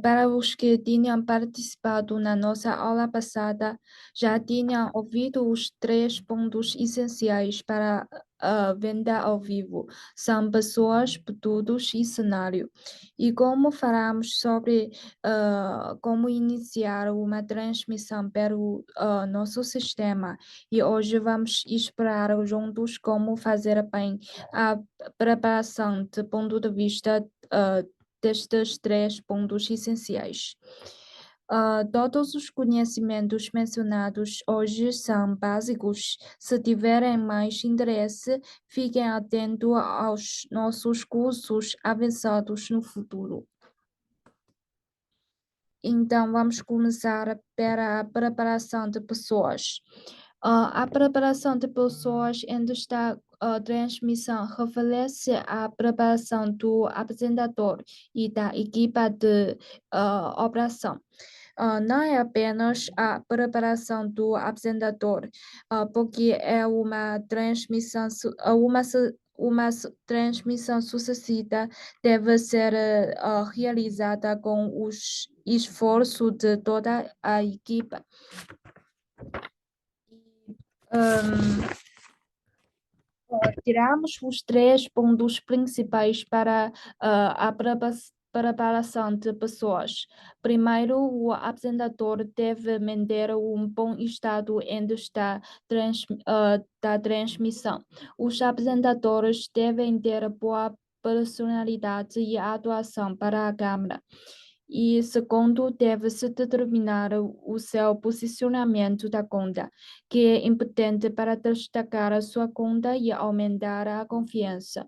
Para os que tinham participado na nossa aula passada, já tinham ouvido os três pontos essenciais para a venda ao vivo. São pessoas, produtos e cenário. E como falamos sobre como iniciar uma transmissão pelo nosso sistema, e hoje vamos explorar juntos como fazer bem a preparação do ponto de vista destes três pontos essenciais. Todos os conhecimentos mencionados hoje são básicos. Se tiverem mais interesse, fiquem atentos aos nossos cursos avançados no futuro. Então, vamos começar pela preparação de pessoas. A preparação de pessoas esta transmissão refere-se à preparação do apresentador e da equipa de operação. Não é apenas a preparação do apresentador, porque é uma transmissão sucessida deve ser realizada com o esforço de toda a equipa. Tiramos os três pontos principais para a preparação de pessoas. Primeiro, o apresentador deve manter um bom estado da transmissão. Os apresentadores devem ter boa personalidade e atuação para a câmera. E segundo, deve-se determinar o seu posicionamento da conta, que é importante para destacar a sua conta e aumentar a confiança.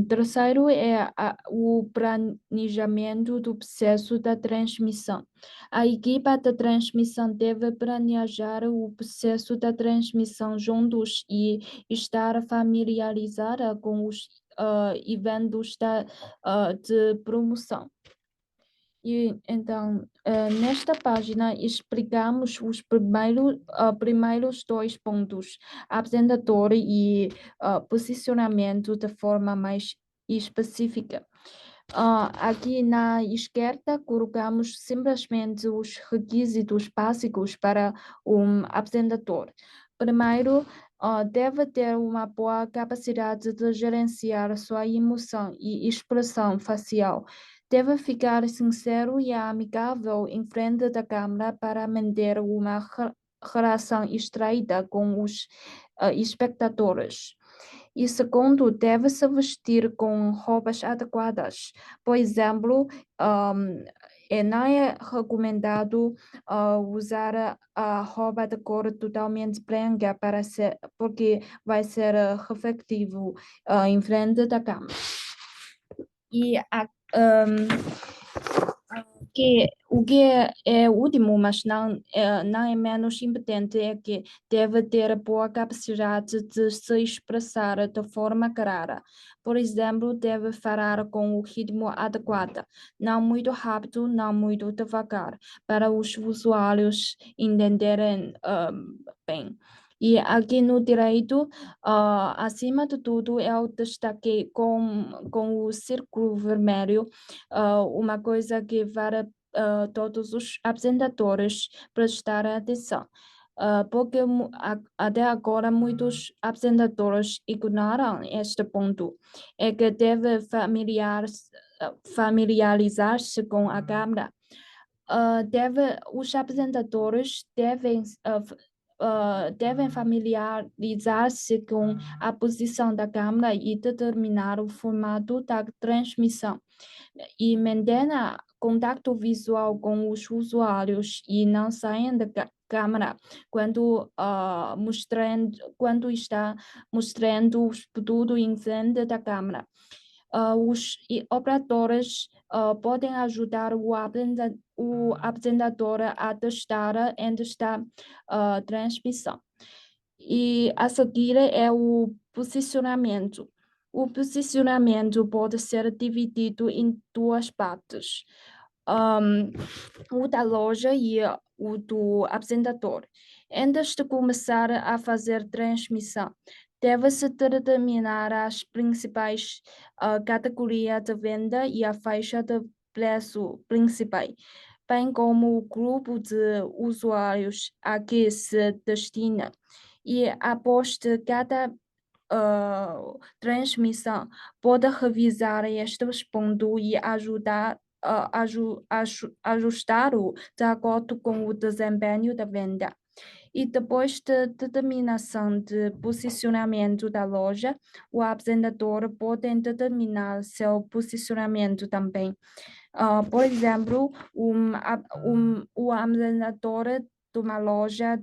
Terceiro é o planejamento do processo da transmissão. A equipa da transmissão deve planejar o processo da transmissão juntos e estar familiarizada com os eventos de promoção. E então, nesta página explicamos os primeiros dois pontos, apresentador e posicionamento de forma mais específica. Aqui na esquerda colocamos simplesmente os requisitos básicos para um apresentador. Primeiro, deve ter uma boa capacidade de gerenciar sua emoção e expressão facial. Deve ficar sincero e amigável em frente da câmera para manter uma relação estreita com os espectadores. E segundo, deve-se vestir com roupas adequadas. Por exemplo, não é recomendado usar a roupa de cor totalmente branca porque vai ser refletivo em frente da câmera. E o que é último, mas não é menos importante, é que deve ter boa capacidade de se expressar de forma clara. Por exemplo, deve falar com o ritmo adequado, não muito rápido, não muito devagar, para os usuários entenderem bem. E aqui no direito, acima de tudo, eu destaquei com o círculo vermelho uma coisa que vale todos os apresentadores prestar atenção. Porque até agora muitos apresentadores ignoram este ponto. É que deve familiarizar-se com a câmera. Os apresentadores devem familiarizar-se com a posição da câmera e determinar o formato da transmissão. E mantenha contato visual com os usuários e não saiam da câmera quando está mostrando o produto em frente da câmera. Os operadores podem ajudar o apresentador a testar esta transmissão. E a seguir é o posicionamento. O posicionamento pode ser dividido em duas partes, o da loja e o do apresentador. Antes de começar a fazer transmissão, deve-se determinar as principais categorias de venda e a faixa de preço principais, bem como o grupo de usuários a que se destina. E após cada transmissão, pode revisar estes pontos e ajustar-o de acordo com o desempenho da venda. E depois da determinação de posicionamento da loja, o apresentador pode determinar seu posicionamento também. Por exemplo, o apresentador de uma loja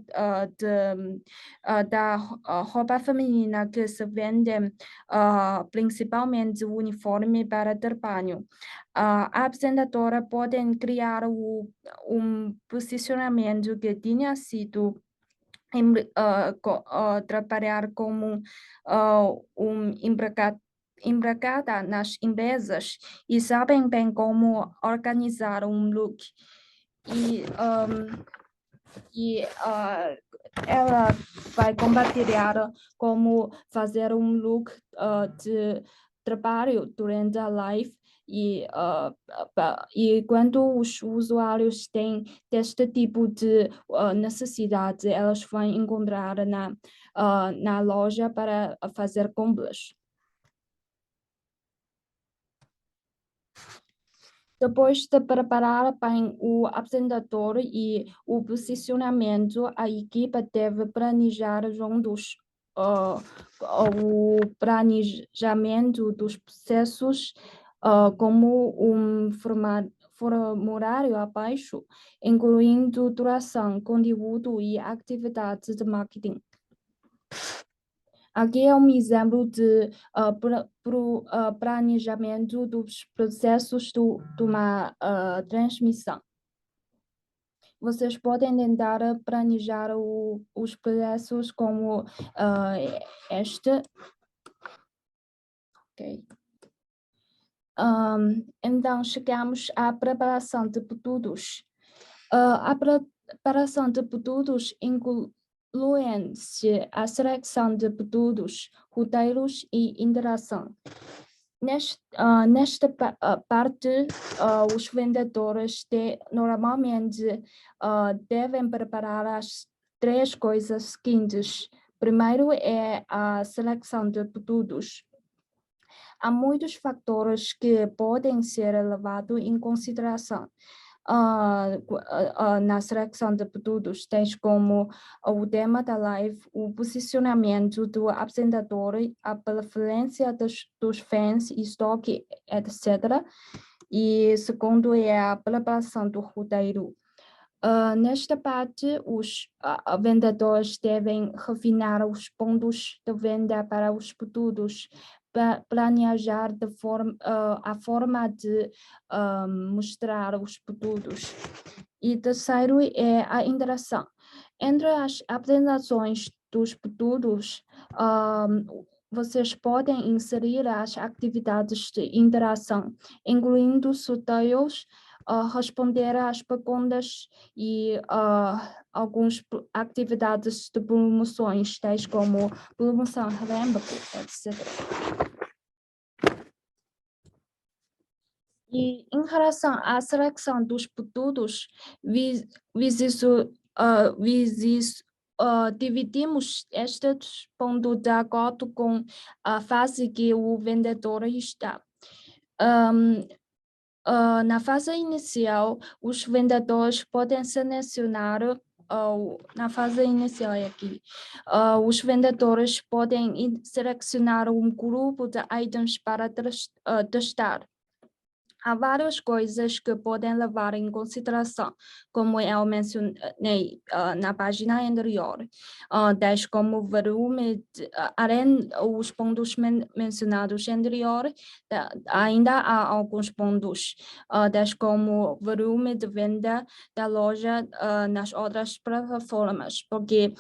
da roupa feminina que se vende principalmente uniforme para trabalho. A apresentadora pode criar um posicionamento que tinha sido trabalhar como empregada nas empresas e sabem bem como organizar um look. Ela vai compartilhar como fazer um look de trabalho durante a live e quando os usuários têm deste tipo de necessidade, elas vão encontrar na loja para fazer compras. Depois de preparar bem o apresentador e o posicionamento, a equipe deve planejar juntos o planejamento dos processos, como um formulário abaixo, incluindo duração, conteúdo e atividades de marketing. Aqui é um exemplo de planejamento dos processos de uma transmissão. Vocês podem tentar planejar os processos como este. Ok. Então, chegamos à preparação de produtos. A preparação de produtos inclui-se a seleção de produtos, roteiros e interação. Nesta parte, os vendedores normalmente devem preparar as 3 coisas seguintes. Primeiro é a seleção de produtos. Há muitos fatores que podem ser levados em consideração na seleção de produtos, tais como o tema da live, o posicionamento do apresentador, a preferência dos fãs, estoque, etc. E segundo é a preparação do roteiro. Nesta parte, os vendedores devem refinar os pontos de venda para os produtos, planejar a forma de mostrar os produtos. E terceiro é a interação. Entre as apresentações dos produtos, vocês podem inserir as atividades de interação, incluindo sorteios, responder às perguntas e algumas atividades de promoções, tais como promoção relâmpago, etc. E em relação à seleção dos produtos, dividimos estes pontos de acordo com a fase que o vendedor está. Na fase inicial, os vendedores podem selecionar na fase inicial aqui, os vendedores podem selecionar um grupo de itens para testar. Há várias coisas que podem levar em consideração, como eu mencionei na página anterior, tais como o volume, além dos pontos mencionados anterior, ainda há alguns pontos, tais como o volume de venda da loja nas outras plataformas, porque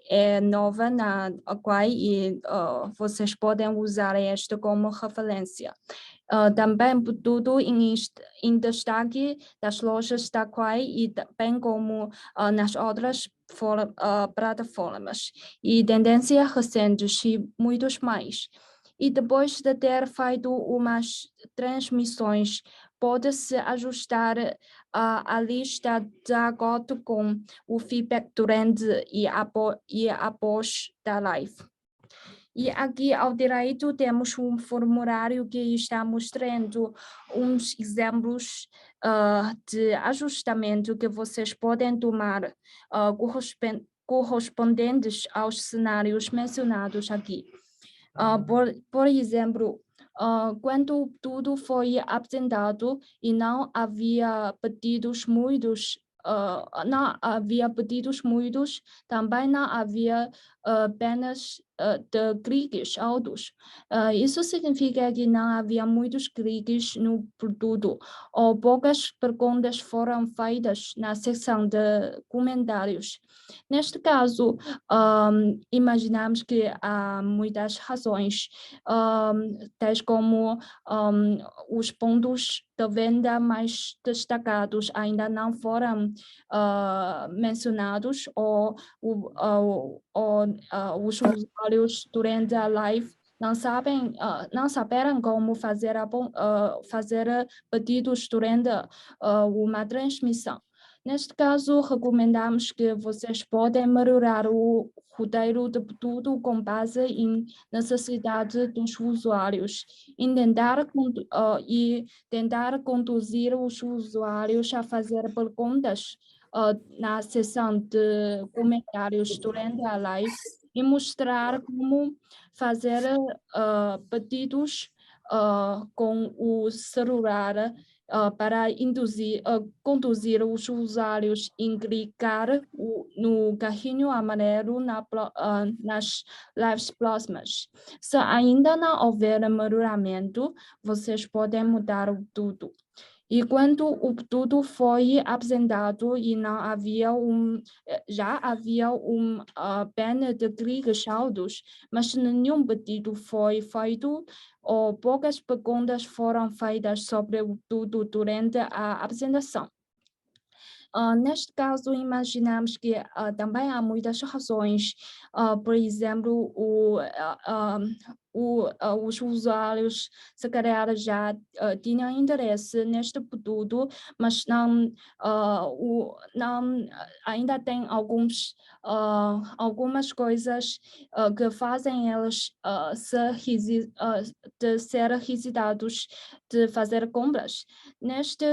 é nova na Aquai e vocês podem usar esta como referência. Também tudo em destaque das lojas da Quai e bem como nas outras plataformas e tendências recentes e muitos mais. E depois de ter feito umas transmissões pode-se ajustar a lista de acordo com o feedback durante e após da live. E aqui ao direito temos um formulário que está mostrando uns exemplos de ajustamento que vocês podem tomar correspondentes aos cenários mencionados aqui. Por exemplo, quando tudo foi apresentado e não havia pedidos muitos, também não havia apenas de cliques altos. Isso significa que não havia muitos cliques no produto, ou poucas perguntas foram feitas na seção de comentários. Neste caso, imaginamos que há muitas razões, tais como os pontos de venda mais destacados ainda não foram mencionados, ou os usuários durante a live não saberam como fazer pedidos durante uma transmissão. Neste caso, recomendamos que vocês podem melhorar o roteiro de pedido com base em necessidade dos usuários e tentar conduzir os usuários a fazer perguntas na seção de comentários durante a live e mostrar como fazer pedidos com o celular para conduzir os usuários em clicar no carrinho amarelo nas lives próximas. Se ainda não houver melhoramento, vocês podem mudar o tudo. E quando o produto foi apresentado e já havia banner de cliques altos, mas nenhum pedido foi feito ou poucas perguntas foram feitas sobre o produto durante a apresentação. Neste caso, imaginamos que também há muitas razões. Por exemplo, os usuários se calhar já tinham interesse neste produto, mas ainda tem algumas coisas que fazem eles de ser hesitados de fazer compras. Neste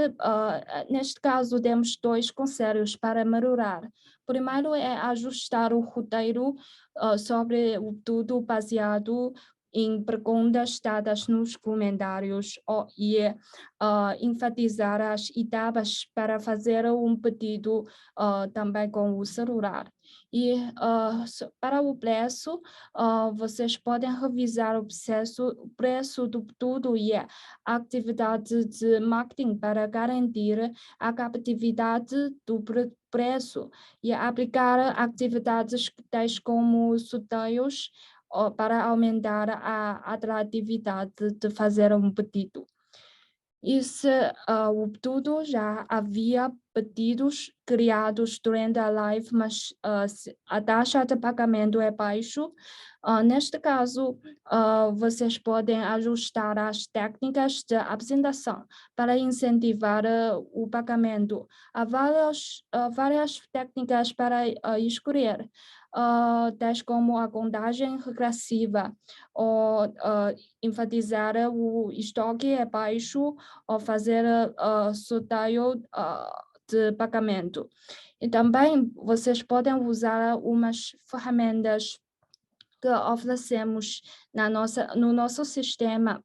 caso, temos dois conselhos para melhorar. Primeiro é ajustar o roteiro sobre o produto baseado em perguntas dadas nos comentários e enfatizar as etapas para fazer um pedido também com o celular. E para o preço, vocês podem revisar o preço do produto e a atividade de marketing para garantir a captividade do preço e aplicar atividades tais como sorteios para aumentar a atratividade de fazer um pedido. E se o pedido já havia pedidos criados durante a live, mas a taxa de pagamento é baixo, neste caso, vocês podem ajustar as técnicas de apresentação para incentivar o pagamento. Há várias técnicas para escolher, tais como a contagem regressiva, ou enfatizar o estoque é baixo, ou fazer sorteio de pagamento. E também vocês podem usar umas ferramentas que oferecemos no nosso sistema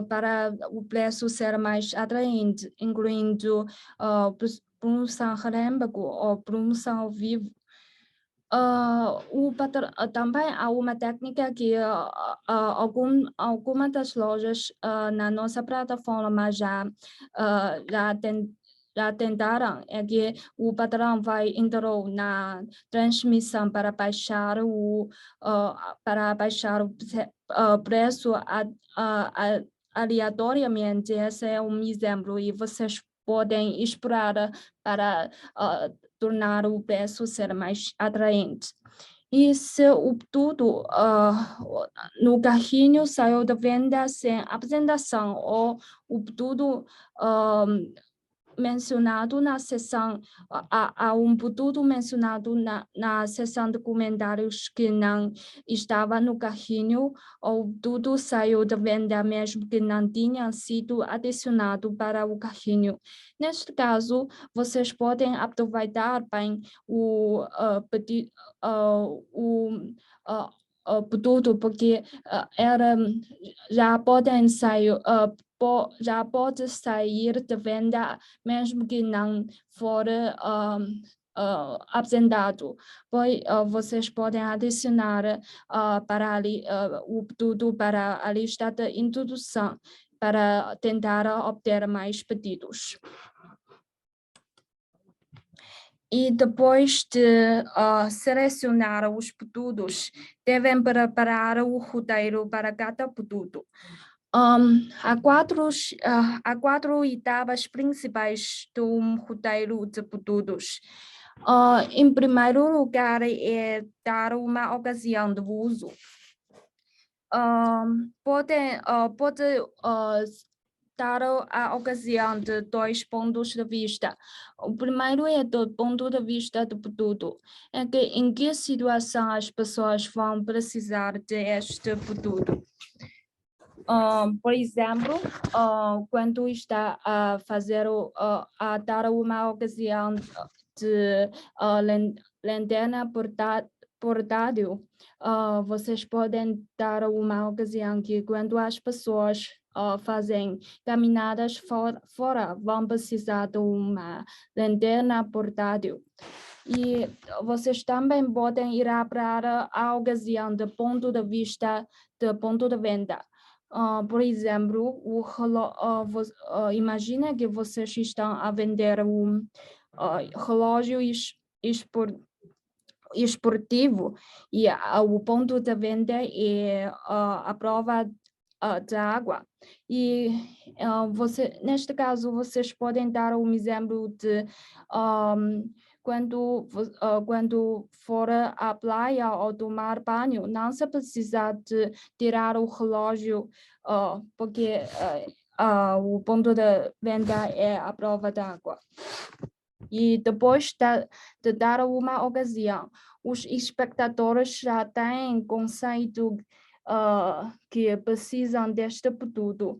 para o preço ser mais atraente, incluindo promoção relâmpago ou promoção ao vivo. Também há uma técnica que algumas das lojas na nossa plataforma já tentaram, é que o patrão vai entrar na transmissão para baixar o preço aleatoriamente. Esse é um exemplo e vocês podem explorar para tornar o preço ser mais atraente. E se o produto no carrinho saiu da venda sem apresentação ou o produto mencionado na seção, há um produto mencionado na seção de comentários que não estava no carrinho, ou tudo saiu da venda mesmo que não tinha sido adicionado para o carrinho. Neste caso, vocês podem aproveitar bem o produto, porque já podem sair já pode sair de venda mesmo que não for apresentado. Vocês podem adicionar para ali, o produto para a lista de introdução para tentar obter mais pedidos. E depois de selecionar os produtos, devem preparar o roteiro para cada produto. Há quatro etapas principais do roteiro de produtos. Em primeiro lugar, é dar uma ocasião de uso. Pode dar a ocasião de 2 pontos de vista. O primeiro é do ponto de vista do produto, em que situação as pessoas vão precisar deste produto. Por exemplo, quando está a fazer a dar uma ocasião de lanterna portátil, vocês podem dar uma ocasião que quando as pessoas fazem caminhadas fora, vão precisar de uma lanterna portátil. E vocês também podem ir para a ocasião do ponto de vista do ponto de venda. Por exemplo, imagina que vocês estão a vender um relógio esportivo e o ponto de venda é a prova de água. E neste caso, vocês podem dar um exemplo de quando for à praia ou tomar banho, não se precisa de tirar o relógio, porque o ponto de venda é a prova d'água. E depois de dar uma ocasião, os espectadores já têm conceito que precisam deste produto.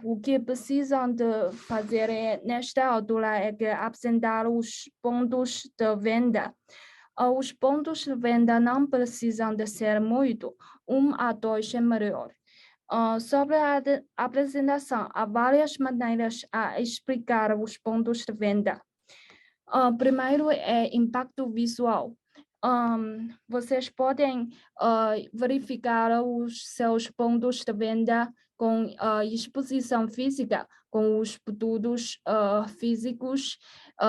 O que precisam de fazer nesta altura é que apresentar os pontos de venda. Os pontos de venda não precisam de ser muito, 1 a 2 é melhor. Sobre a apresentação, há várias maneiras a explicar os pontos de venda. Primeiro é impacto visual. Vocês podem verificar os seus pontos de venda com exposição física, com os produtos físicos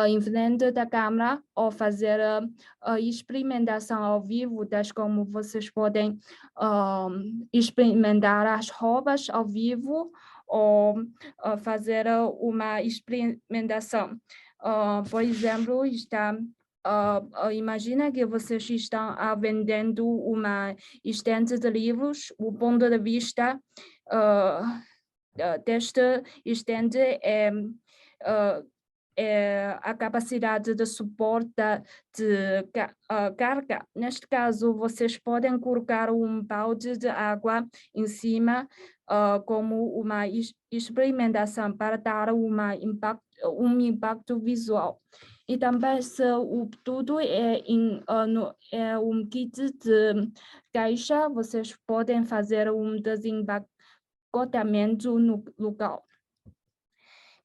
em frente da câmera, ou fazer experimentação ao vivo, tais como vocês podem experimentar as roupas ao vivo, ou fazer uma experimentação. Por exemplo, imagina que vocês estão vendendo uma estante de livros. O ponto de vista deste estante é a capacidade de suporte de carga. Neste caso, vocês podem colocar um balde de água em cima como uma experimentação para dar um impacto visual. E também, se o produto é um kit de caixa, vocês podem fazer um desempacotamento no local.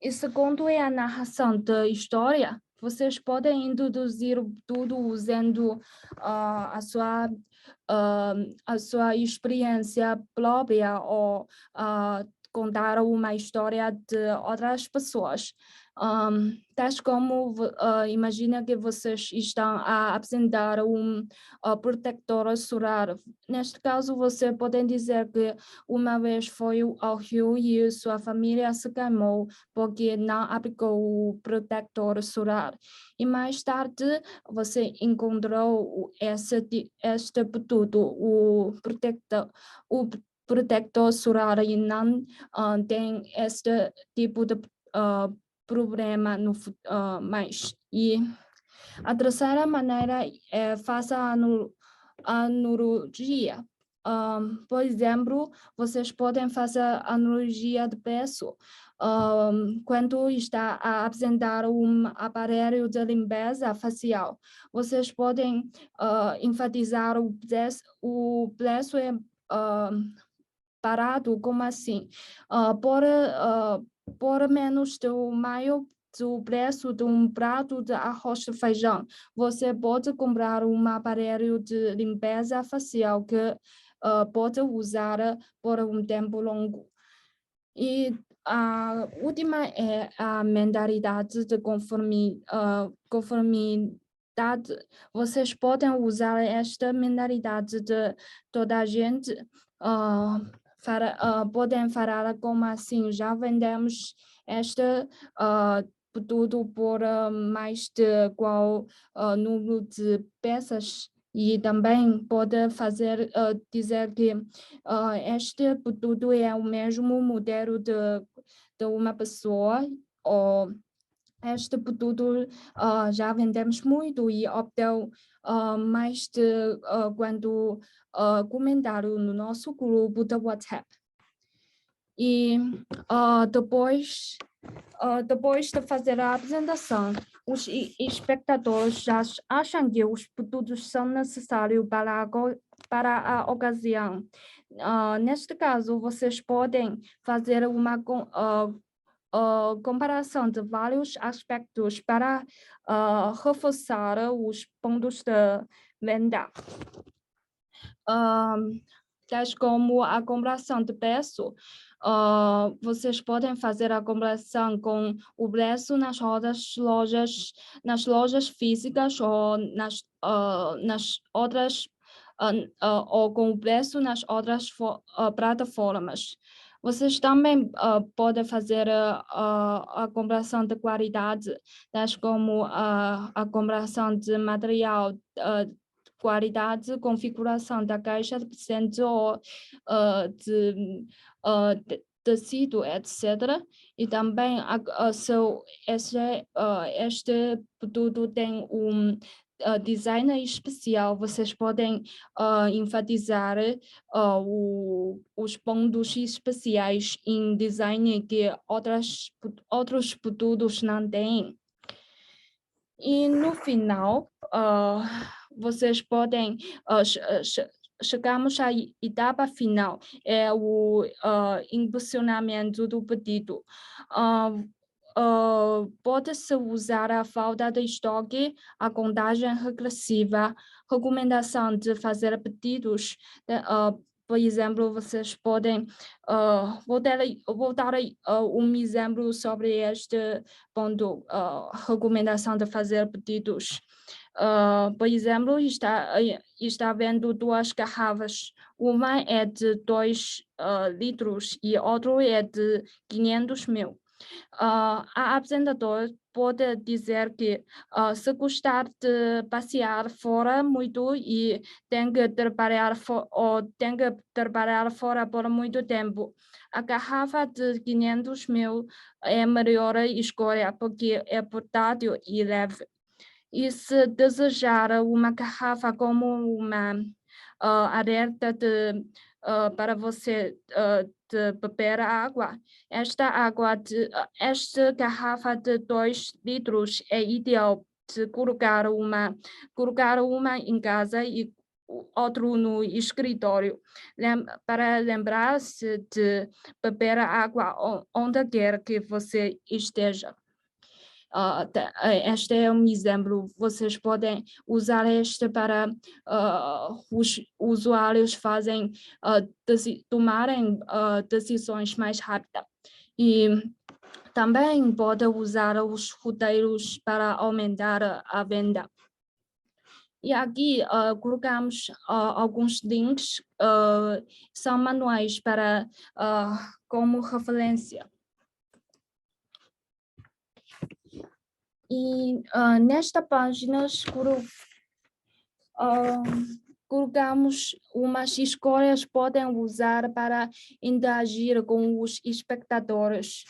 E segundo é a narração da história. Vocês podem introduzir tudo usando a sua experiência própria ou contar uma história de outras pessoas. Tais como imagina que vocês estão a apresentar protetor solar. Neste caso, você pode dizer que uma vez foi ao rio e sua família se queimou porque não aplicou o protetor solar. E mais tarde, você encontrou este produto, o protetor solar, e não tem este tipo de problema mais. E a terceira maneira é fazer a analogia. Por exemplo, vocês podem fazer analogia de peso. Quando está a apresentar um aparelho de limpeza facial, vocês podem enfatizar o preço é parado, como assim? Por menos do meio do preço de um prato de arroz de feijão, você pode comprar um aparelho de limpeza facial que pode usar por um tempo longo. E a última é a mentalidade de conformidade. Vocês podem usar esta mentalidade de toda a gente. Podem falar como assim, já vendemos este produto por mais de qual número de peças, e também pode dizer que este produto é o mesmo modelo de uma pessoa, ou este produto já vendemos muito e obteve mais de quando comentaram no nosso grupo de WhatsApp. E depois de fazer a apresentação, os espectadores já acham que os produtos são necessários para a ocasião. Neste caso, vocês podem fazer uma comparação de vários aspectos para reforçar os pontos de venda. Tais como a comparação de preço. Vocês podem fazer a comparação com o preço nas lojas físicas ou nas outras ou com o preço nas outras plataformas. Vocês também podem fazer a comparação de qualidade, tais como a comparação de material, qualidade, configuração da caixa de presente ou de tecido, etc. E também este produto tem um design especial. Vocês podem enfatizar os pontos especiais em design que outros produtos não têm. E no final, vocês podem chegamos à etapa final, é o impulsionamento do pedido. Pode-se usar a falta de estoque, a contagem regressiva, recomendação de fazer pedidos. Por exemplo, vocês podem vou dar um exemplo sobre este ponto, recomendação de fazer pedidos. Por exemplo, está vendo duas garrafas. Uma é de 2 litros e outra é de 500 mil. A apresentadora pode dizer que se gostar de passear fora muito e tem que trabalhar fora por muito tempo, a garrafa de 500 mil é a melhor escolha porque é portátil e leve. E se desejar uma garrafa como uma alerta para você de beber água, esta garrafa de 2 litros é ideal de colocar uma em casa e outro no escritório, para lembrar-se de beber água onde quer que você esteja. este é um exemplo. Vocês podem usar este para os usuários tomarem decisões mais rápidas. E também pode usar os roteiros para aumentar a venda. E aqui colocamos alguns links, são manuais para como referência. E nesta página colocamos umas escolhas que podem usar para interagir com os espectadores.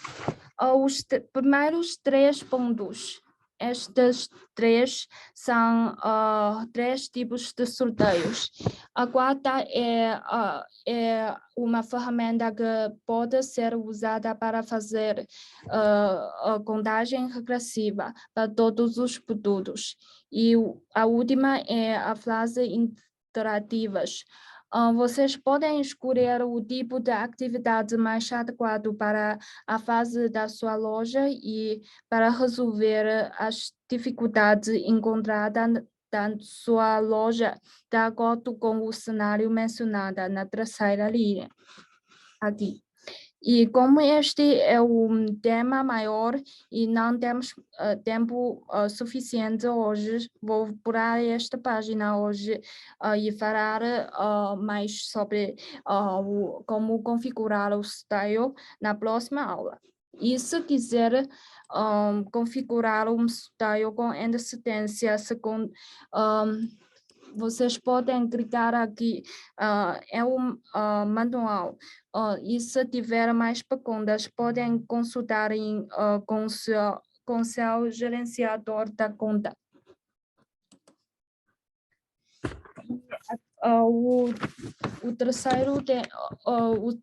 Os primeiros 3 pontos. Estes 3 são 3 tipos de sorteios. A quarta é uma ferramenta que pode ser usada para fazer a contagem regressiva para todos os produtos. E a última é a frase interativas. Vocês podem escolher o tipo de atividade mais adequado para a fase da sua loja e para resolver as dificuldades encontradas da sua loja, de acordo com o cenário mencionado na terceira linha. Aqui. E como este é um tema maior e não temos tempo suficiente hoje, vou pular esta página hoje e falar mais sobre como configurar o style na próxima aula. E se quiser configurar um style com antecedência, vocês podem clicar aqui, é um manual. E se tiver mais perguntas, podem consultar com seu gerenciador da conta. O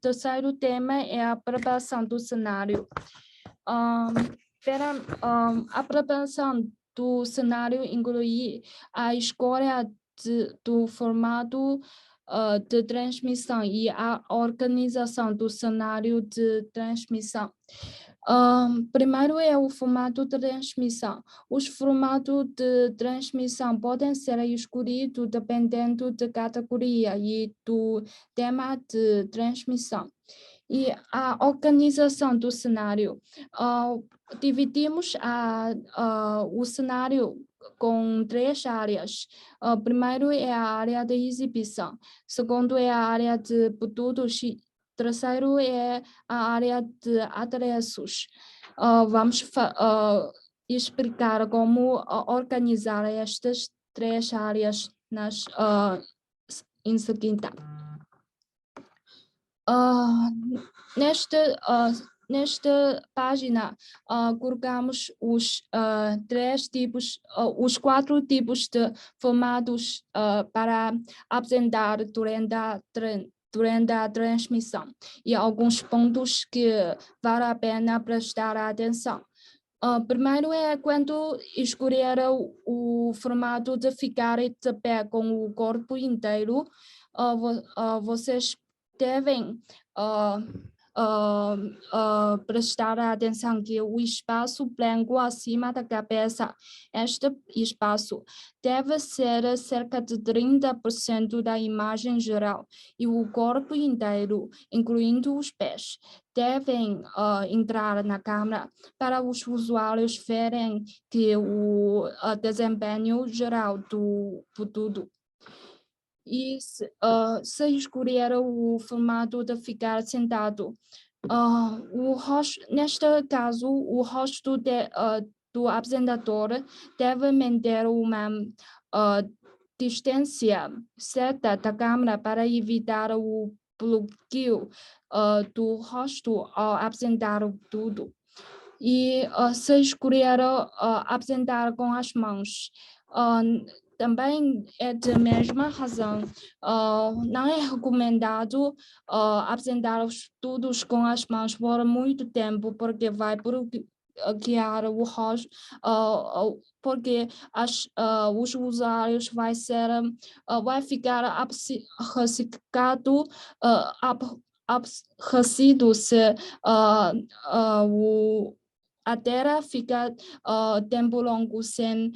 terceiro tema é a preparação do cenário. Para a preparação do cenário inclui a escolha do formato de transmissão e a organização do cenário de transmissão. Primeiro é o formato de transmissão. Os formatos de transmissão podem ser escolhidos dependendo da categoria e do tema de transmissão. E a organização do cenário. Dividimos o cenário com 3 áreas. Primeiro é a área de exibição. Segundo é a área de produtos. Terceiro é a área de adereços. Vamos explicar como organizar estas 3 áreas em seguida. Nesta página, colocamos os 4 tipos de formatos para apresentar durante a transmissão e alguns pontos que vale a pena prestar atenção. Primeiro é quando escolher o formato de ficar de pé com o corpo inteiro, vocês devem prestar atenção que o espaço branco acima da cabeça, este espaço deve ser cerca de 30% da imagem geral e o corpo inteiro, incluindo os pés, devem entrar na câmera para os usuários verem que o desempenho geral do produto. E se escolher o formato de ficar sentado, neste caso, o rosto do apresentador deve manter uma distância certa da câmera para evitar o bloqueio do rosto ao apresentar tudo. E se escolher apresentar com as mãos, também é da mesma razão, não é recomendado apresentar os estudos com as mãos por muito tempo, porque vai bloquear o rosto, porque os usuários vai ficar aborrecido se a terra fica tempo longo sem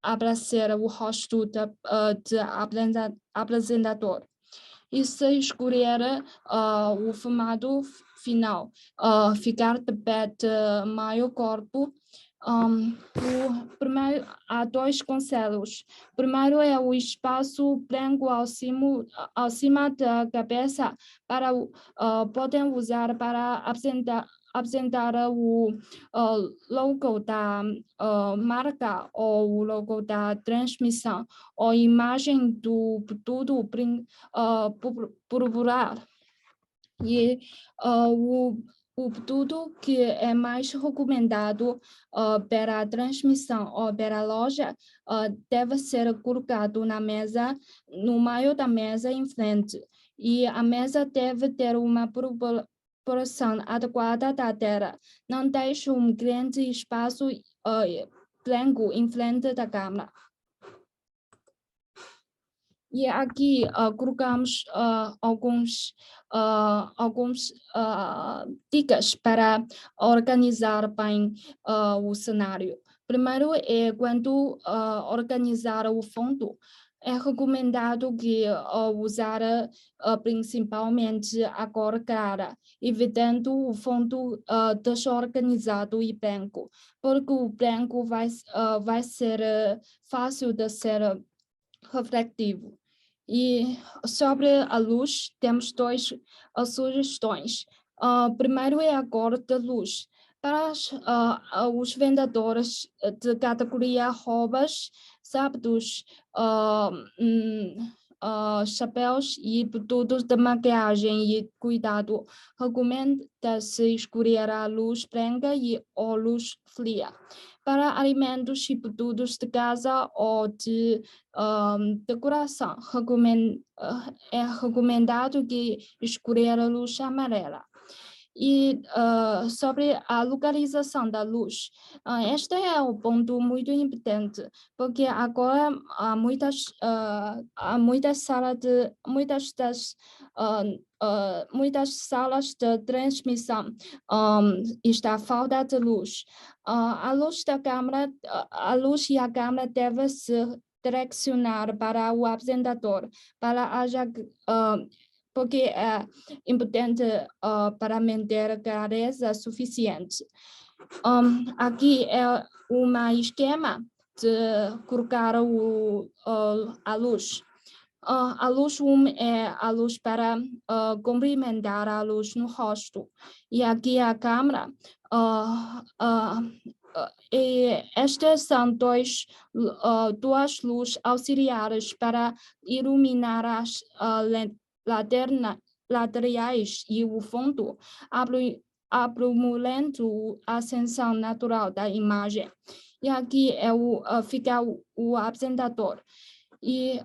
aparecer o rosto de apresentador. E se escolher o formato final, ficar de pé de meio corpo, primeiro, há dois conselhos. Primeiro é o espaço branco acima da cabeça para podem usar para apresentar o logo da marca ou o logo da transmissão ou imagem do produto popular. E o produto que é mais recomendado para a transmissão ou para a loja deve ser colocado na mesa, no meio da mesa em frente. E a mesa deve ter uma proporção adequada da terra. Não deixe um grande espaço branco em frente da câmera. E aqui colocamos alguns dicas para organizar bem o cenário. Primeiro é quando organizar o fundo. É recomendado que usar principalmente a cor clara, evitando o fundo desorganizado e branco, porque o branco vai ser fácil de ser refletivo. E sobre a luz, temos duas sugestões. Primeiro é a cor da luz. Para os vendedores de categoria roupas, sapatos, chapéus e produtos de maquiagem e cuidado, recomenda-se escolher a luz branca ou luz fria. Para alimentos e produtos de casa ou de decoração, é recomendado que escolher a luz amarela. E sobre a localização da luz, este é um ponto muito importante, porque agora há muitas salas de transmissão está falta de luz. A luz e a câmera devem se direcionar para o apresentador, porque é importante para manter clareza suficiente. Aqui é um esquema de colocar a luz. A luz 1 é a luz para complementar a luz no rosto. E aqui a câmera. E estas são duas luzes auxiliares para iluminar as laterais e o fundo, aprimorando a sensação natural da imagem. E aqui fica o apresentador. E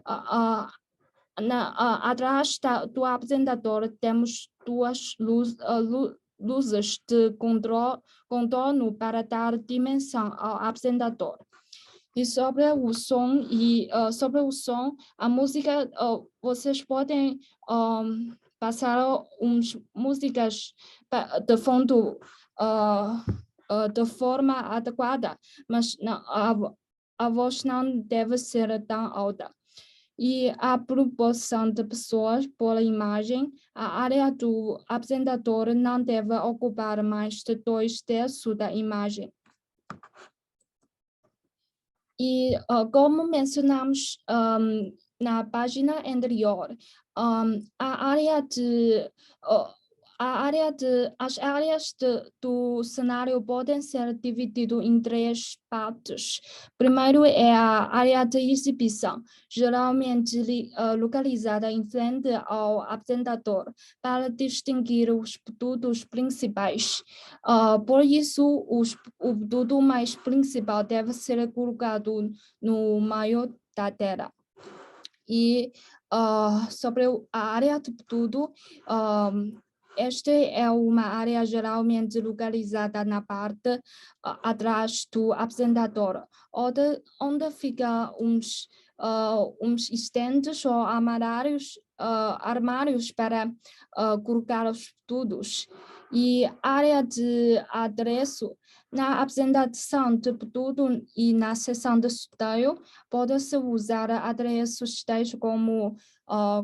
atrás do apresentador temos duas luzes de contorno para dar dimensão ao apresentador. E sobre o som, a música, vocês podem passar músicas de fundo de forma adequada, mas a voz não deve ser tão alta. E a proporção de pessoas por imagem, a área do apresentador não deve ocupar mais de 2/3 da imagem. E como mencionamos na página anterior, as áreas do cenário podem ser divididas em 3 partes. Primeiro é a área de exibição, geralmente localizada em frente ao apresentador, para distinguir os produtos principais. Por isso, o produto mais principal deve ser colocado no meio da tela. E sobre a área de produto, esta é uma área geralmente localizada na parte atrás do apresentador, onde ficam uns estantes ou armários para colocar os produtos. E área de adereço. Na apresentação de produto e na seção de estudio, pode-se usar adereços tais como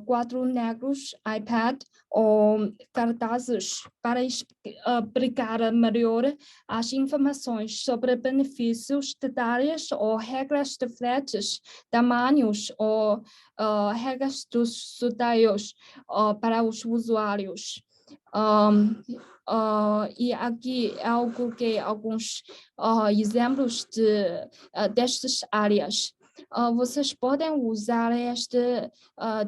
quadros negros, iPad ou cartazes para explicar melhor as informações sobre benefícios, detalhes ou regras de fretes, tamanhos ou regras dos sorteios para os usuários. E aqui é algo que alguns exemplos destas áreas. Vocês podem usar este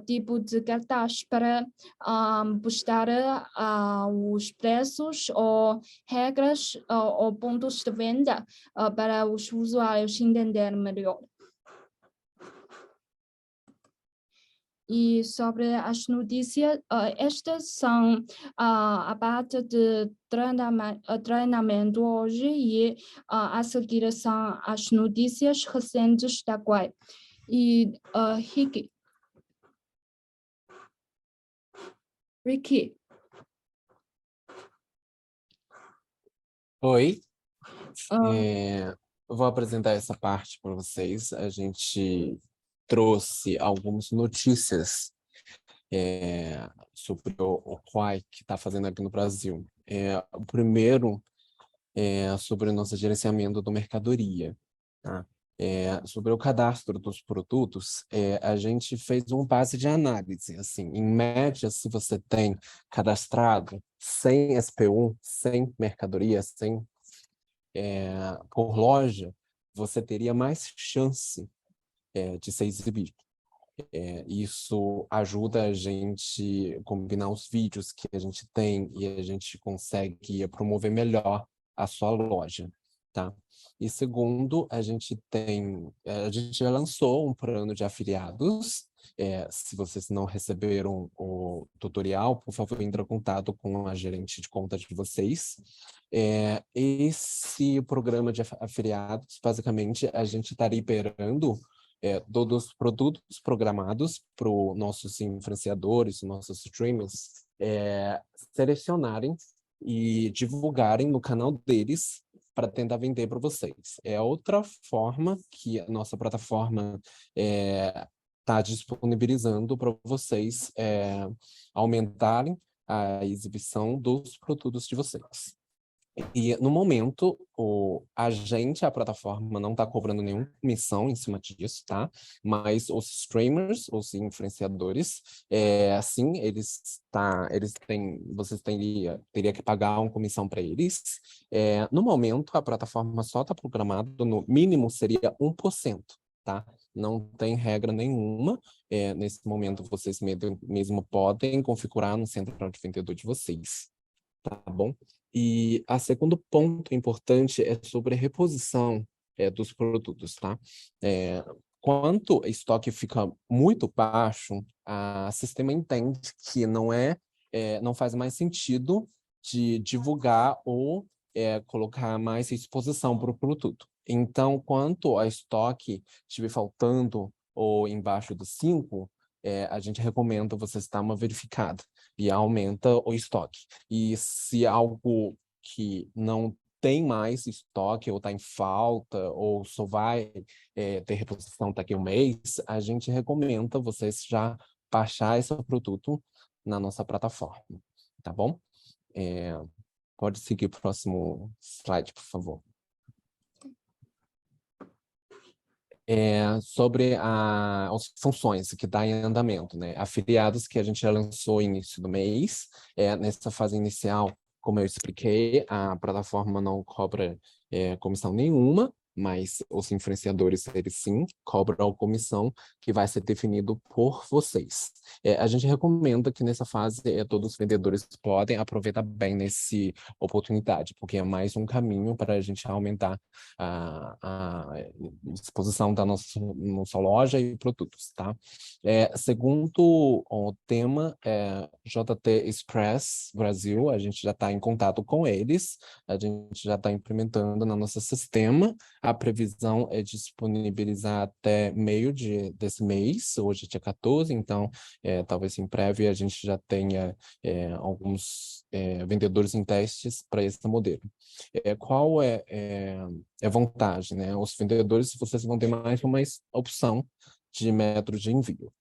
tipo de cartaz para postar os preços ou regras ou pontos de venda para os usuários entenderem melhor. E sobre as notícias, estas são a parte de treinamento hoje e a seguir são as notícias recentes da Quai. E Ricky. Oi, eu vou apresentar essa parte para vocês. A gente trouxe algumas notícias sobre o Quai que está fazendo aqui no Brasil. O primeiro é sobre o nosso gerenciamento do mercadoria. Tá? Sobre o cadastro dos produtos, a gente fez um base de análise. Assim, em média, se você tem cadastrado 100 SPU, 100 mercadorias, 100 por loja, você teria mais chance de ser exibido. Isso ajuda a gente a combinar os vídeos que a gente tem e a gente consegue promover melhor a sua loja, tá? E segundo, a gente já lançou um plano de afiliados. Se vocês não receberam o tutorial, por favor, entre em contato com a gerente de conta de vocês. Esse programa de afiliados, basicamente, a gente está liberando todos os produtos programados para os nossos influenciadores, nossos streamers, selecionarem e divulgarem no canal deles para tentar vender para vocês. É outra forma que a nossa plataforma está disponibilizando para vocês aumentarem a exibição dos produtos de vocês. E, no momento, a plataforma não está cobrando nenhuma comissão em cima disso, tá? Mas os streamers, os influenciadores, sim, vocês teria que pagar uma comissão para eles. No momento, a plataforma só está programada, no mínimo seria 1%, tá? Não tem regra nenhuma. Nesse momento, vocês mesmo podem configurar no central de vendedor de vocês, tá bom? E o segundo ponto importante é sobre a reposição dos produtos, tá? Quando o estoque fica muito baixo, o sistema entende que não faz mais sentido de divulgar ou colocar mais exposição para o produto. Então, quanto o estoque estiver faltando ou embaixo dos 5, a gente recomenda vocês dar uma verificada e aumenta o estoque. E se algo que não tem mais estoque ou está em falta ou só vai ter reposição daqui a um mês, a gente recomenda vocês já baixar esse produto na nossa plataforma, tá bom? Pode seguir o próximo slide, por favor. Sobre as funções que está em andamento, né? Afiliados que a gente já lançou no início do mês. Nessa fase inicial, como eu expliquei, a plataforma não cobra comissão nenhuma, mas os influenciadores, eles sim cobram a comissão que vai ser definido por vocês. A gente recomenda que nessa fase todos os vendedores podem aproveitar bem nessa oportunidade, porque é mais um caminho para a gente aumentar a exposição da nossa loja e produtos, tá? Segundo o tema, JT Express Brasil, a gente já está em contato com eles, a gente já está implementando no nosso sistema. A previsão é disponibilizar até meio desse mês, hoje é dia 14, então talvez em breve a gente já tenha alguns vendedores em testes para esse modelo. Qual é a vantagem, né? Os vendedores, vocês vão ter mais uma opção de método de envio.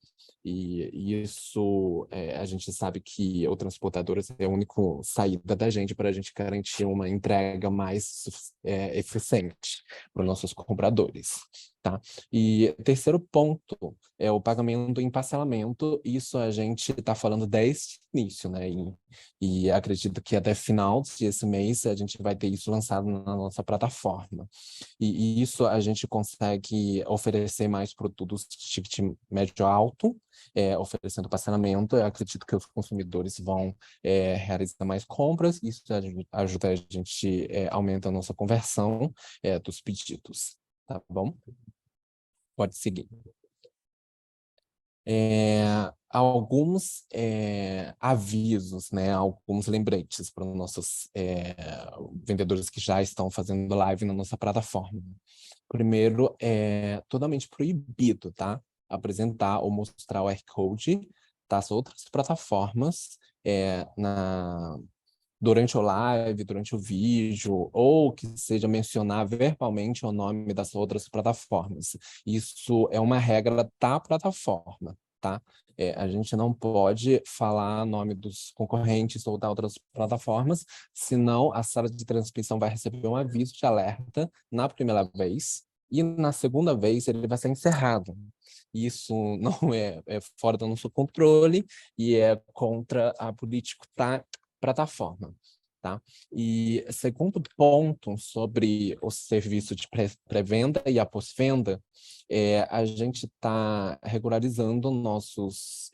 E isso, a gente sabe que o transportador é a única saída da gente para a gente garantir uma entrega mais eficiente para os nossos compradores, tá? E terceiro ponto é o pagamento em parcelamento. Isso a gente está falando desde o início, né? E acredito que até final desse mês a gente vai ter isso lançado na nossa plataforma. E isso a gente consegue oferecer mais produtos de ticket médio alto, oferecendo parcelamento. Eu acredito que os consumidores vão realizar mais compras. Isso ajuda a gente aumenta a nossa conversão dos pedidos, tá bom? Pode seguir. Alguns avisos, né, alguns lembretes para os nossos vendedores que já estão fazendo live na nossa plataforma. Primeiro, é totalmente proibido, tá? Apresentar ou mostrar o QR das outras plataformas durante o live, durante o vídeo, ou que seja mencionar verbalmente o nome das outras plataformas. Isso é uma regra da plataforma, tá? A gente não pode falar o nome dos concorrentes ou das outras plataformas, senão a sala de transmissão vai receber um aviso de alerta na primeira vez, e na segunda vez ele vai ser encerrado. Isso não é fora do nosso controle e é contra a política da plataforma, tá? E segundo ponto sobre o serviço de pré-venda e a pós-venda, a gente está regularizando nossos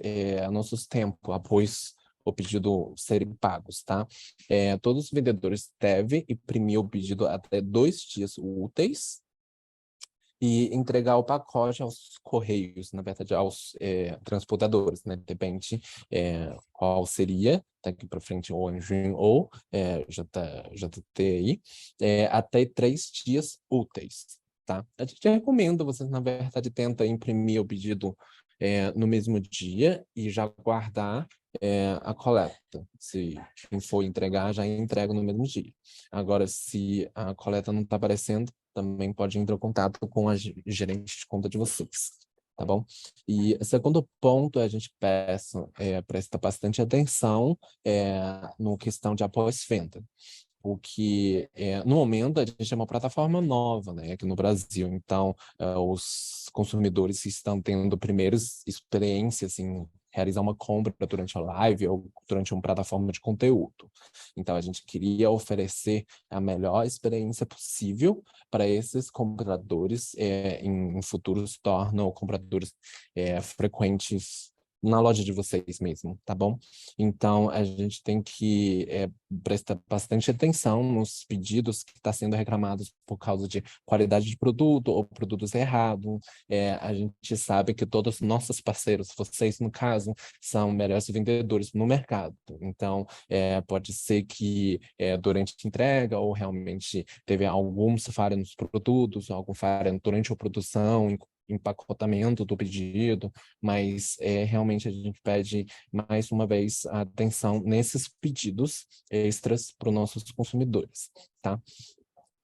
tempos após o pedido serem pagos, tá? Todos os vendedores devem imprimir o pedido até 2 dias úteis e entregar o pacote aos correios, na verdade, aos transportadores, né? Depende qual seria, daqui para frente, ou Anjin ou JTI, até 3 dias úteis, tá? A gente recomenda, vocês, na verdade, tenta imprimir o pedido no mesmo dia e já guardar a coleta. Se quem for entregar, já entrega no mesmo dia. Agora, se a coleta não está aparecendo, também pode entrar em contato com a gerente de conta de vocês, tá bom? E o segundo ponto, a gente presta bastante atenção no questão de pós-venda. Porque, no momento, a gente é uma plataforma nova, né, aqui no Brasil. Então, os consumidores estão tendo primeiras experiências em realizar uma compra durante a live ou durante uma plataforma de conteúdo. Então, a gente queria oferecer a melhor experiência possível para esses compradores, em futuro se tornam compradores frequentes na loja de vocês mesmo, tá bom? Então, a gente tem que prestar bastante atenção nos pedidos que estão sendo reclamados por causa de qualidade de produto ou produtos errados. A gente sabe que todos os nossos parceiros, vocês no caso, são melhores vendedores no mercado. Então, pode ser que durante a entrega ou realmente teve alguns falhas nos produtos, algum falha durante a produção, empacotamento do pedido, mas realmente a gente pede mais uma vez a atenção nesses pedidos extras para os nossos consumidores, tá?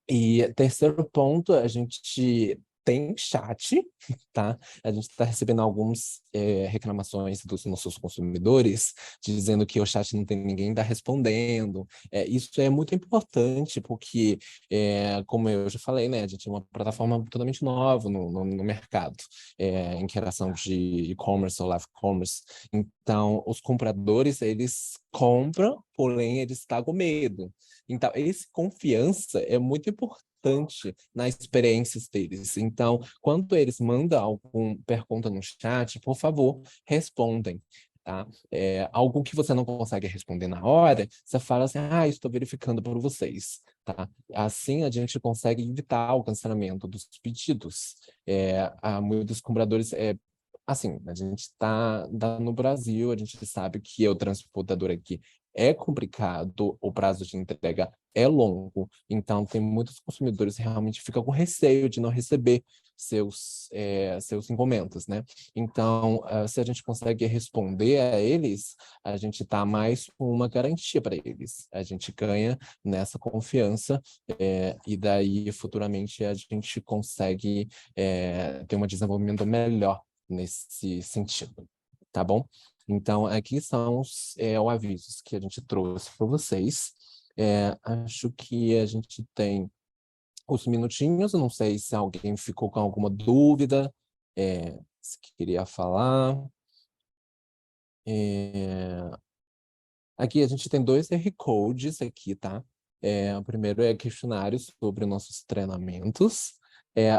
E terceiro ponto, a gente tem chat, tá? A gente está recebendo algumas reclamações dos nossos consumidores, dizendo que o chat não tem ninguém tá respondendo. Isso é muito importante, porque, como eu já falei, né, a gente é uma plataforma totalmente nova no mercado, em relação de e-commerce ou live commerce. Então, os compradores, eles compram, porém, eles estão com medo. Então, essa confiança é muito importante nas experiências deles. Então, quando eles mandam alguma pergunta no chat, por favor, respondem. Tá? Algo que você não consegue responder na hora, você fala assim, estou verificando por vocês. Tá? Assim, a gente consegue evitar o cancelamento dos pedidos. Há muitos compradores... assim, a gente está no Brasil, a gente sabe que o transportador aqui é complicado, o prazo de entrega é longo, então tem muitos consumidores que realmente ficam com receio de não receber seus encomendas, né? Então, se a gente consegue responder a eles, a gente dá mais uma garantia para eles. A gente ganha nessa confiança, e daí futuramente a gente consegue ter um desenvolvimento melhor nesse sentido, tá bom? Então, aqui são os avisos que a gente trouxe para vocês. Acho que a gente tem os minutinhos, não sei se alguém ficou com alguma dúvida, se queria falar. Aqui a gente tem 2 R Codes aqui, tá? O primeiro é questionário sobre nossos treinamentos.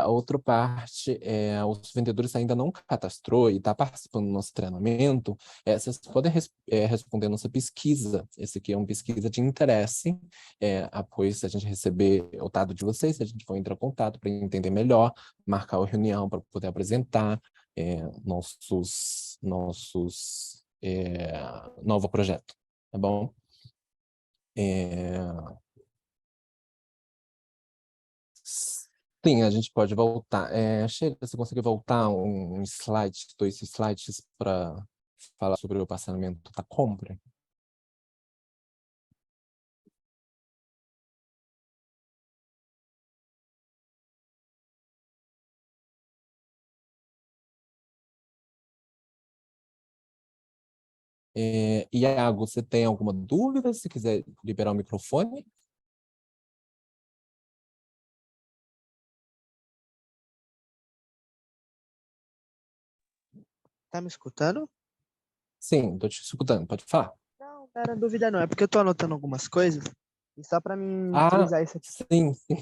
A outra parte os vendedores ainda não cadastrou e está participando do nosso treinamento. Vocês podem responder nossa pesquisa. Esse aqui é uma pesquisa de interesse. Após a gente receber o dado de vocês, a gente vai entrar em contato para entender melhor, marcar uma reunião para poder apresentar nossos novo projeto. Tá bom? Sim, a gente pode voltar. Sheila, você consegue voltar um slide, 2 slides para falar sobre o parcelamento da compra? Iago, você tem alguma dúvida? Se quiser liberar o microfone. Tá me escutando? Sim, estou te escutando, pode falar. Não era dúvida não, é porque eu tô anotando algumas coisas e só para mim Ah, frisar isso aqui. sim, sim.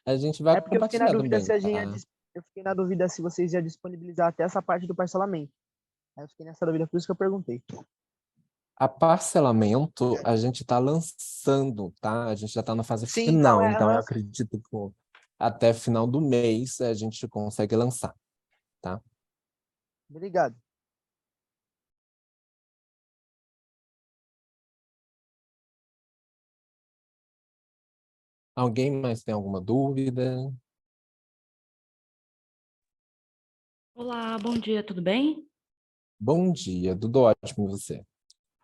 A gente vai É porque eu fiquei na compartilhar dúvida também, se tá? eu fiquei na dúvida se vocês iam disponibilizar até essa parte do parcelamento. Aí eu fiquei nessa dúvida, por isso que eu perguntei. A parcelamento a gente está lançando, tá? A gente já está na fase Sim, então final, então eu aham. acredito que até final do mês a gente consegue lançar, tá? Obrigado. Alguém mais tem alguma dúvida? Olá, bom dia, tudo bem? Bom dia, tudo ótimo e você?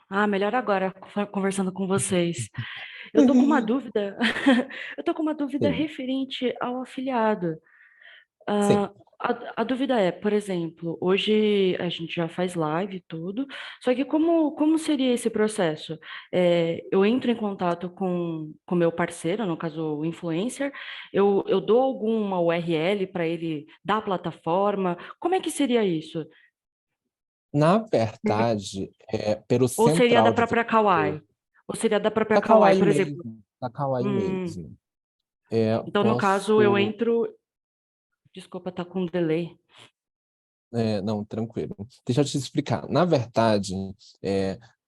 Ah, melhor agora, conversando com vocês. Eu tô com uma dúvida, eu tô com uma dúvida Sim, referente ao afiliado. sim. A dúvida é, por exemplo, hoje a gente já faz live e tudo, só que como seria esse processo? Eu entro em contato com meu parceiro, no caso o influencer, eu dou alguma URL para ele da plataforma, como é que seria isso? Na verdade, pelo Ou seria da central de própria vendedor, Kawai? Ou seria da própria da Kawai, Kawai por exemplo? mesmo, da Kawai Hum, mesmo. então, no caso, eu Posso... entro. Desculpa, tá com delay. Não, tranquilo. Deixa eu te explicar. Na verdade,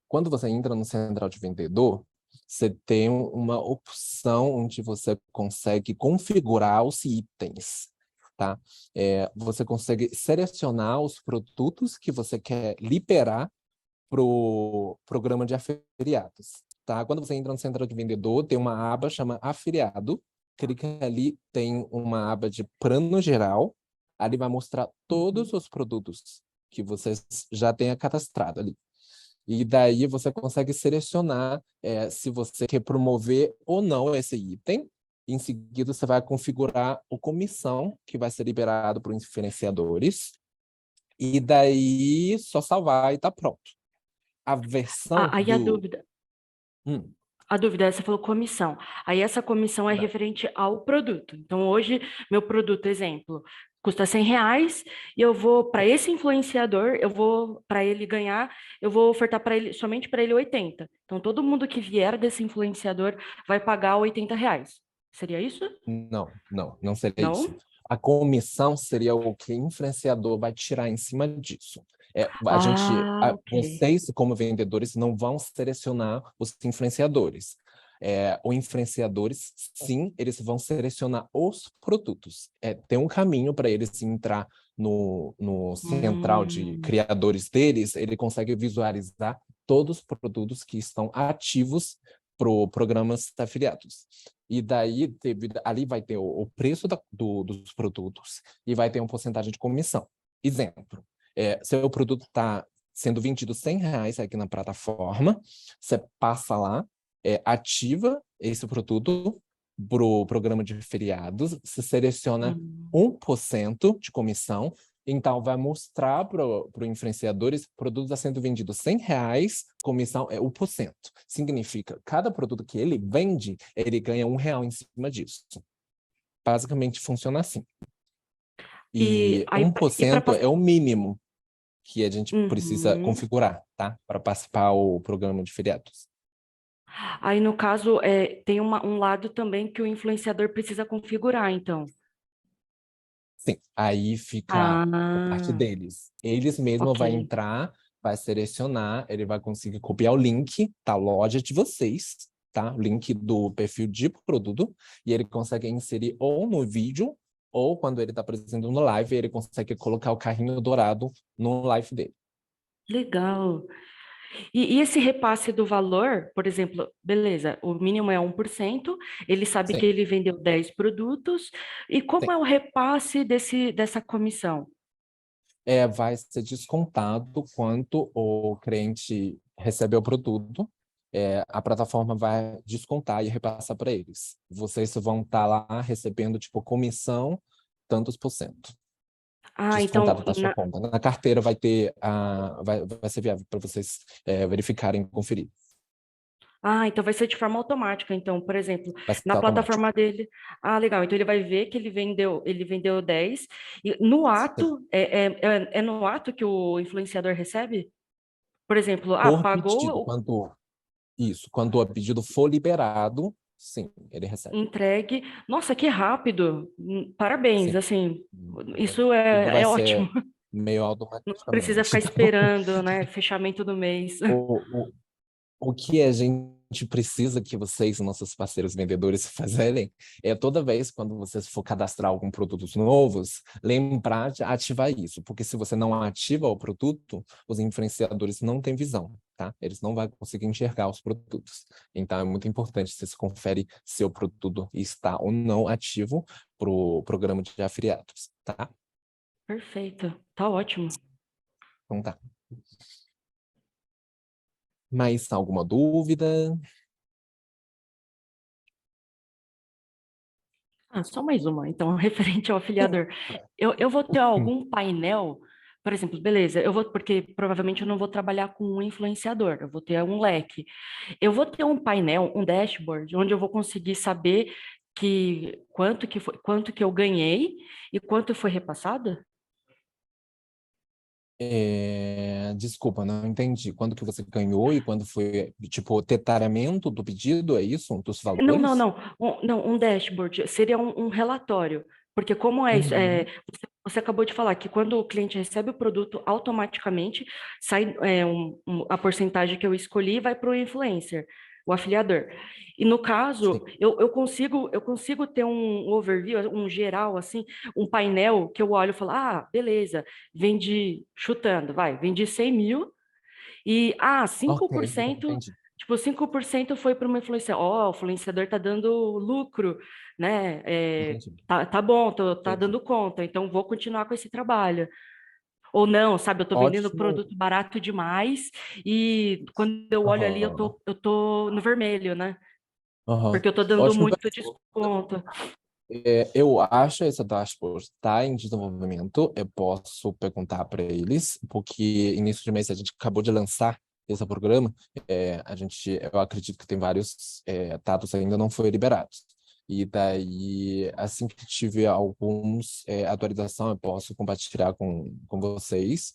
quando você entra no central de vendedor, você tem uma opção onde você consegue configurar os itens, tá? Você consegue selecionar os produtos que você quer liberar para o programa de afiliados, tá? Quando você entra no central de vendedor, tem uma aba chama afiliado, clica ali, tem uma aba de plano geral, ali vai mostrar todos os produtos que você já tenha cadastrado ali. E daí você consegue selecionar se você quer promover ou não esse item. Em seguida, você vai configurar a comissão que vai ser liberado para os diferenciadores. E daí, só salvar e tá pronto. A versão Aí a do... dúvida. Hum, A dúvida, você falou comissão. Aí essa comissão é referente ao produto. Então, hoje, meu produto, exemplo, custa R$ 100 e eu vou, para esse influenciador, eu vou, para ele ganhar, eu vou ofertar para ele, somente para ele 80. Então, todo mundo que vier desse influenciador vai pagar R$ 80. Seria isso? não seria isso. Não? A comissão seria o que o influenciador vai tirar em cima disso. Ok. Vocês, como vendedores, não vão selecionar os influenciadores. Os influenciadores, sim, eles vão selecionar os produtos. Tem um caminho para eles entrar no central de Hum, criadores deles, ele consegue visualizar todos os produtos que estão ativos para o programa de afiliados. E daí, ali vai ter o preço dos produtos e vai ter uma porcentagem de comissão. Exemplo, seu produto está sendo vendido R$100 aqui na plataforma, você passa lá, ativa esse produto para o programa de afiliados, você seleciona 1% de comissão, então vai mostrar para o influenciador esse produto está sendo vendido R$100, comissão é 1%. Significa, cada produto que ele vende, ele ganha R$1 em cima disso. Basicamente funciona assim. E aí, 1% é o mínimo que a gente precisa Uhum. configurar, tá? Para participar do programa de afiliados. Aí, no caso, tem um lado também que o influenciador precisa configurar, então. Sim, aí fica a parte Ah, deles. Eles mesmos ok. vão entrar, vai selecionar, ele vai conseguir copiar o link da loja de vocês, tá? O link do perfil de produto, e ele consegue inserir ou no vídeo, ou quando ele está apresentando no live, ele consegue colocar o carrinho dourado no live dele. Legal. E esse repasse do valor, por exemplo, beleza, o mínimo é 1%, ele sabe que Sim, ele vendeu 10 produtos, e como sim. é o repasse dessa comissão? Vai ser descontado quanto o cliente recebeu o produto. A plataforma vai descontar e repassar para eles. Vocês vão estar lá recebendo, tipo, comissão, tantos por cento. Ah, então, Descontado da sua conta. Na carteira vai ter, vai ser viável para vocês verificarem e conferir. então vai ser de forma automática. Então, por exemplo, Vai ser na automático. plataforma dele. Ah, legal. Então ele vai ver que ele vendeu 10. E no Sim. ato, é no ato que o influenciador recebe? Por exemplo, Por pedido, pagou, quando o pedido for liberado, sim, ele recebe. entregue. Nossa, que rápido! Parabéns, Sim. assim, isso Tudo vai é ser ótimo. meio Não precisa automaticamente. ficar esperando, né? Fechamento do mês. O, o que a gente precisa que vocês, nossos parceiros vendedores, fazerem toda vez quando vocês for cadastrar algum produtos novos, lembrar de ativar isso, porque se você não ativa o produto, os influenciadores não têm visão, tá? Eles não vão conseguir enxergar os produtos. Então é muito importante que vocês conferem se o produto está ou não ativo para o programa de afiliados, tá? Perfeito, tá ótimo. Então tá. Mais alguma dúvida? Só mais uma, então, referente ao afiliador. Eu vou ter Hum. algum painel, por exemplo, beleza, porque provavelmente eu não vou trabalhar com um influenciador, eu vou ter um leque. Eu vou ter um painel, um dashboard, onde eu vou conseguir saber quanto que eu ganhei e quanto foi repassado? Desculpa, não entendi. Quando que você ganhou e quando foi, tipo, tetamento do pedido, é isso? Dos Não, não, valores? não. Não, um dashboard seria um relatório. Porque como é isso? Uhum. Você acabou de falar que quando o cliente recebe o produto, automaticamente sai a porcentagem que eu escolhi vai para o influencer, o afiliador. E no caso, Sim. eu consigo ter um overview, um geral, assim, um painel que eu olho e falo, beleza, vendi 100 mil, e Ok, 5%, entendi. tipo, 5% foi para uma influência. Ó, o influenciador tá dando lucro, né? Entendi. Tá bom, tá Entendi. dando conta, então vou continuar com esse trabalho. Ou não, sabe, eu tô vendendo Ótimo. produto barato demais e quando eu olho ali, eu Aham. tô, eu tô no vermelho, né? Aham. Porque eu tô dando Ótimo muito pergunta. desconto. Eu acho essa dashboard está em desenvolvimento. Eu posso perguntar para eles, porque início de mês a gente acabou de lançar esse programa. Eu acredito que tem vários dados ainda não foram liberados. E daí, assim que tiver alguns atualização, eu posso compartilhar com vocês.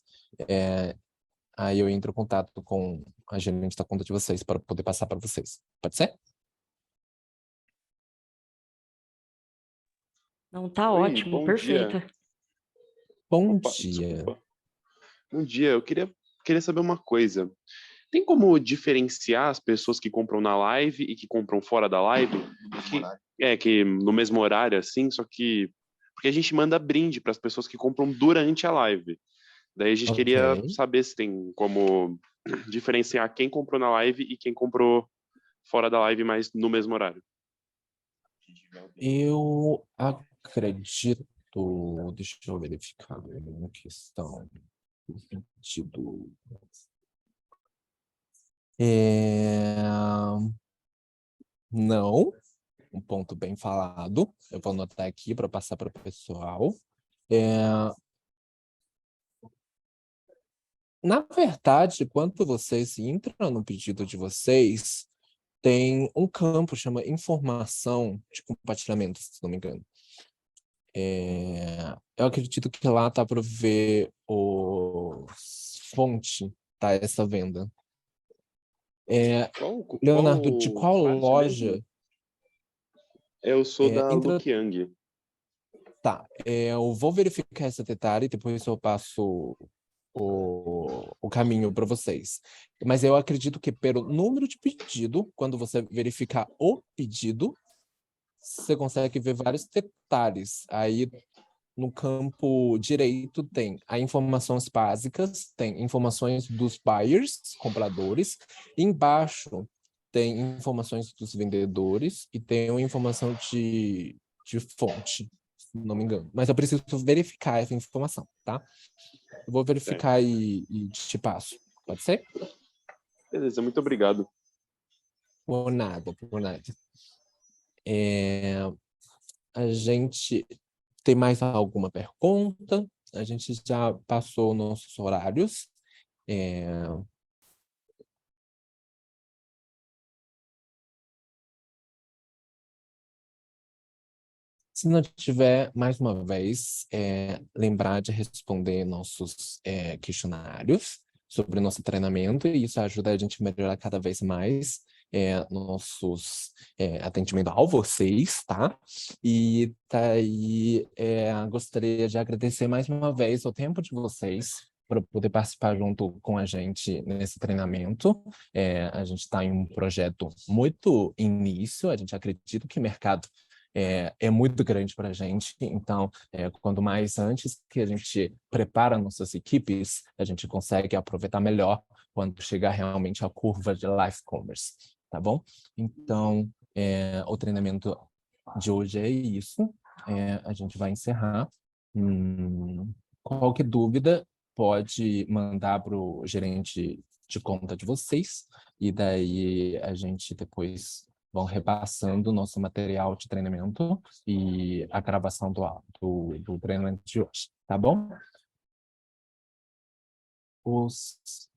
Aí eu entro em contato com a gerente da conta de vocês para poder passar para vocês. Pode ser? Não, tá Oi, ótimo, bom dia. perfeito. Bom Opa, dia. desculpa. Bom dia, eu queria saber uma coisa. Tem como diferenciar as pessoas que compram na live e que compram fora da live? Que no mesmo horário, assim, só que... Porque a gente manda brinde para as pessoas que compram durante a live, Daí a gente queria Ok. saber se tem como diferenciar quem comprou na live e quem comprou fora da live, mas no mesmo horário. Eu acredito, deixa eu verificar uma questão do pedido. Não, um ponto bem falado. Eu vou anotar aqui para passar para o pessoal. Na verdade, quando vocês entram no pedido de vocês, tem um campo chama informação de compartilhamento, se não me engano. Eu acredito que lá tá para ver fonte, tá? Essa venda. Leonardo, de qual parte loja? mesmo? Eu sou da Entra. Lukiang. Tá, eu vou verificar esse detalhe e depois eu passo o caminho para vocês. Mas eu acredito que pelo número de pedido, quando você verificar o pedido, você consegue ver vários detalhes. Aí no campo direito tem as informações básicas, tem informações dos buyers, compradores. Embaixo tem informações dos vendedores e tem uma informação de fonte, se não me engano. Mas eu preciso verificar essa informação, tá? Eu vou verificar e te passo. Pode ser? Beleza, muito obrigado. Por nada, por nada. A gente tem mais alguma pergunta? A gente já passou nossos horários. Se não tiver, mais uma vez, lembrar de responder nossos questionários sobre o nosso treinamento, e isso ajuda a gente a melhorar cada vez mais nossos atendimento a vocês, tá? E daí gostaria de agradecer mais uma vez o tempo de vocês para poder participar junto com a gente nesse treinamento. A gente está em um projeto muito início, a gente acredita que o mercado é muito grande para a gente, então, quanto mais antes que a gente prepara nossas equipes, a gente consegue aproveitar melhor quando chegar realmente à curva de live commerce, tá bom? Então, o treinamento de hoje é isso, a gente vai encerrar. Qualquer dúvida, pode mandar para o gerente de conta de vocês, e daí a gente depois vão repassando o nosso material de treinamento e a gravação do treinamento de hoje, tá bom? Os